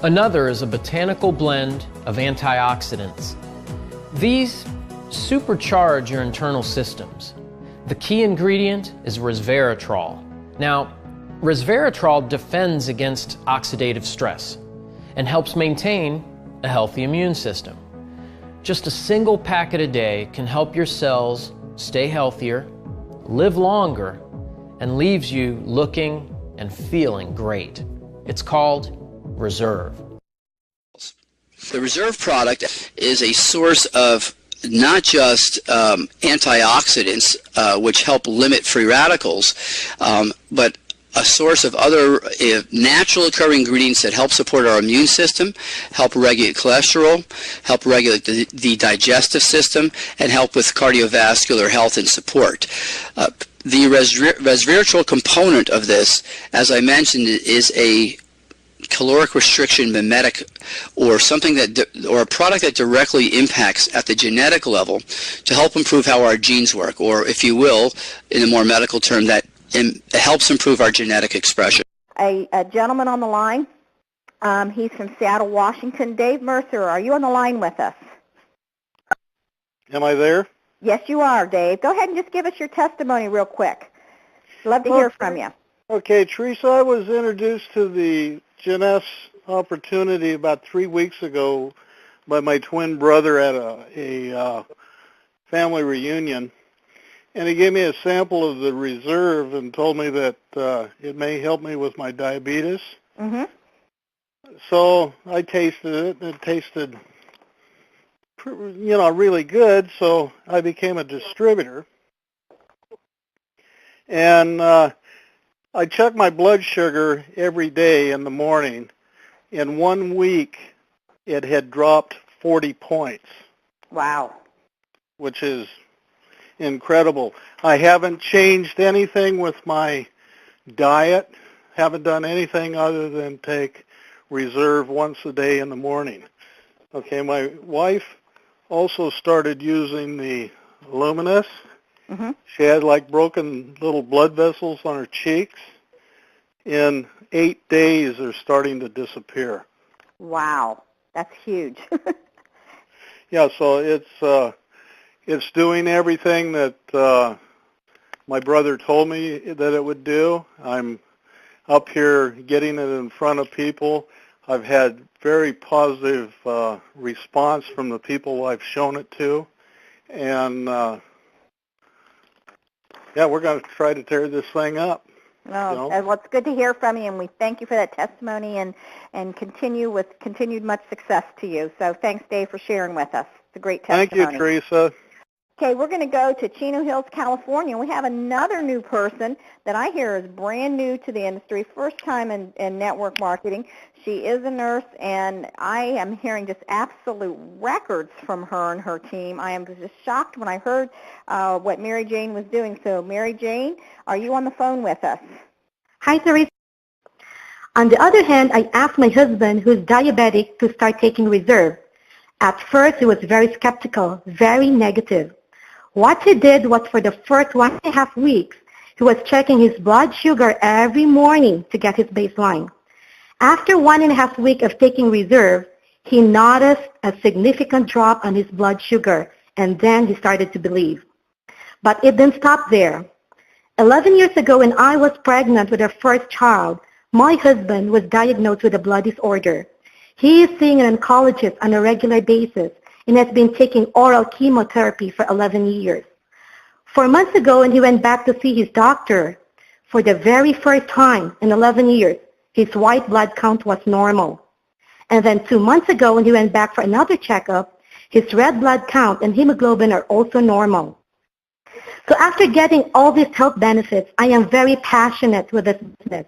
Another is a botanical blend of antioxidants. These supercharge your internal systems. The key ingredient is resveratrol. Now, resveratrol defends against oxidative stress and helps maintain a healthy immune system. Just a single packet a day can help your cells stay healthier, live longer, and leaves you looking and feeling great. It's called Reserve. The Reserve product is a source of not just antioxidants, which help limit free radicals, but a source of other natural occurring ingredients that help support our immune system, help regulate cholesterol, help regulate the digestive system, and help with cardiovascular health and support. The resveratrol component of this, as I mentioned, is a caloric restriction mimetic, or something or a product that directly impacts at the genetic level to help improve how our genes work, or if you will, in a more medical term, that it helps improve our genetic expression. A gentleman on the line, he's from Seattle, Washington. Dave Mercer, are you on the line with us? Am I there? Yes, you are, Dave. Go ahead and just give us your testimony real quick. Love to hear from you. Okay, Teresa, I was introduced to the Genes opportunity about 3 weeks ago by my twin brother at a family reunion. And he gave me a sample of the Reserve and told me that it may help me with my diabetes. Mm-hmm. So I tasted it, and it tasted, really good. So I became a distributor. And I check my blood sugar every day in the morning. In 1 week, it had dropped 40 points. Wow. Which is incredible. I haven't changed anything with my diet, haven't done anything other than take Reserve once a day in the morning. Okay, my wife also started using the Luminous. Mm-hmm. She had like broken little blood vessels on her cheeks. In 8 days, they're starting to disappear. Wow, that's huge. Yeah, so it's doing everything that my brother told me that it would do. I'm up here getting it in front of people. I've had very positive response from the people I've shown it to. And, yeah, we're going to try to tear this thing up. Well, it's good to hear from you, and we thank you for that testimony and continued much success to you. So thanks, Dave, for sharing with us. It's a great testimony. Thank you, Teresa. Okay, we're going to go to Chino Hills, California. We have another new person that I hear is brand new to the industry, first time in network marketing. She is a nurse, and I am hearing just absolute records from her and her team. I am just shocked when I heard what Mary Jane was doing. So, Mary Jane, are you on the phone with us? Hi, Teresa. On the other hand, I asked my husband, who's diabetic, to start taking Reserve. At first, he was very skeptical, very negative. What he did was for the first 1.5 weeks, he was checking his blood sugar every morning to get his baseline. After 1.5 weeks of taking Reserve, he noticed a significant drop on his blood sugar, and then he started to believe. But it didn't stop there. 11 years ago, when I was pregnant with our first child, my husband was diagnosed with a blood disorder. He is seeing an oncologist on a regular basis and has been taking oral chemotherapy for 11 years. 4 months ago, when he went back to see his doctor, for the very first time in 11 years, his white blood count was normal. And then 2 months ago, when he went back for another checkup, his red blood count and hemoglobin are also normal. So after getting all these health benefits, I am very passionate with this business.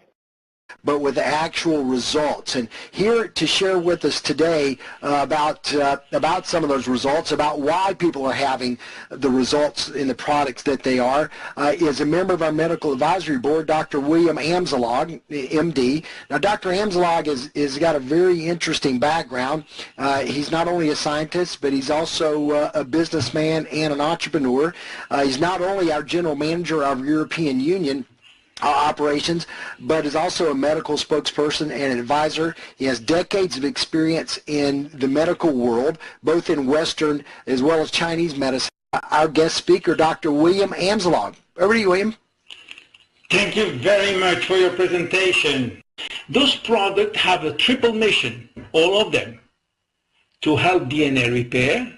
But with actual results. And here to share with us today about some of those results, about why people are having the results in the products that they are, is a member of our medical advisory board, Dr. William Amzalog, MD. Now, Dr. Amzalog is got a very interesting background. He's not only a scientist, but he's also a businessman and an entrepreneur. He's not only our general manager of our European Union, operations, but is also a medical spokesperson and an advisor. He has decades of experience in the medical world, both in Western as well as Chinese medicine. Our guest speaker, Dr. William Amsalog. Over to you, William. Thank you very much for your presentation. Those products have a triple mission, all of them, to help DNA repair,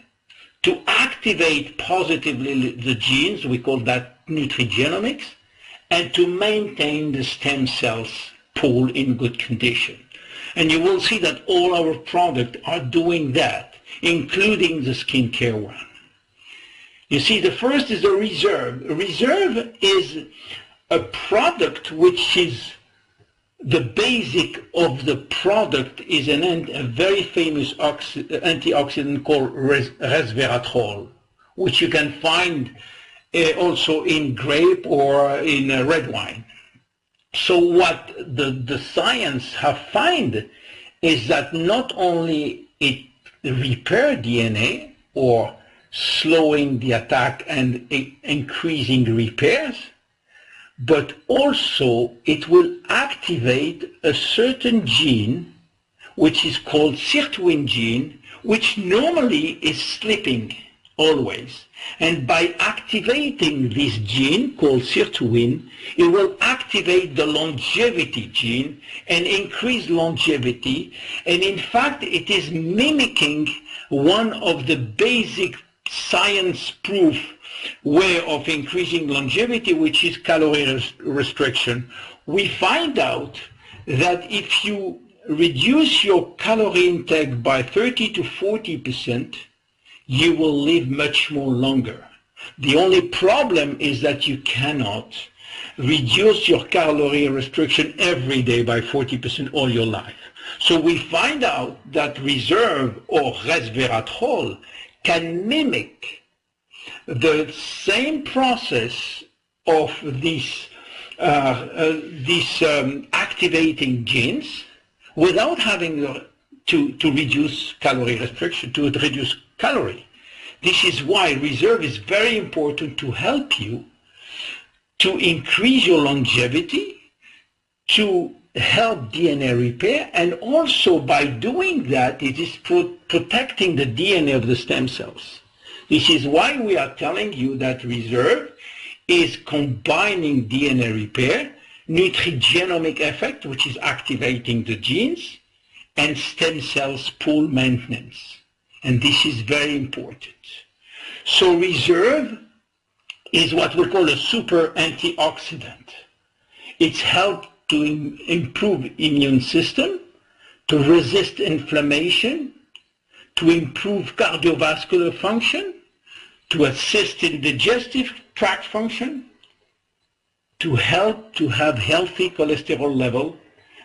to activate positively the genes, we call that nutrigenomics, and to maintain the stem cells pool in good condition. And you will see that all our products are doing that, including the skincare one. You see, the first is a reserve. A reserve is a product which is the basic of the product is a very famous antioxidant called resveratrol, which you can find also in grape or in red wine. So what the science have found is that not only it repair DNA or slowing the attack and increasing repairs, but also it will activate a certain gene which is called sirtuin gene, which normally is sleeping always. And by activating this gene called sirtuin, it will activate the longevity gene and increase longevity. And in fact, it is mimicking one of the basic science proof way of increasing longevity, which is calorie restriction. We find out that if you reduce your calorie intake by 30 to 40%, you will live much more longer. The only problem is that you cannot reduce your calorie restriction every day by 40% all your life. So we find out that reserve or resveratrol can mimic the same process of these activating genes without having to reduce calorie restriction, to reduce calorie. This is why reserve is very important to help you to increase your longevity, to help DNA repair, and also by doing that, it is protecting the DNA of the stem cells. This is why we are telling you that reserve is combining DNA repair, nutrigenomic effect, which is activating the genes, and stem cells pool maintenance. And this is very important. So reserve is what we call a super antioxidant. It's helped to improve immune system, to resist inflammation, to improve cardiovascular function, to assist in digestive tract function, to help to have healthy cholesterol level,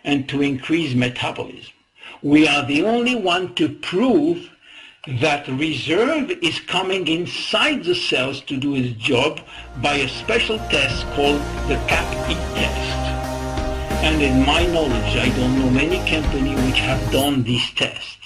and to increase metabolism. We are the only one to prove that reserve is coming inside the cells to do its job by a special test called the CAP-E test. And in my knowledge, I don't know many companies which have done this test.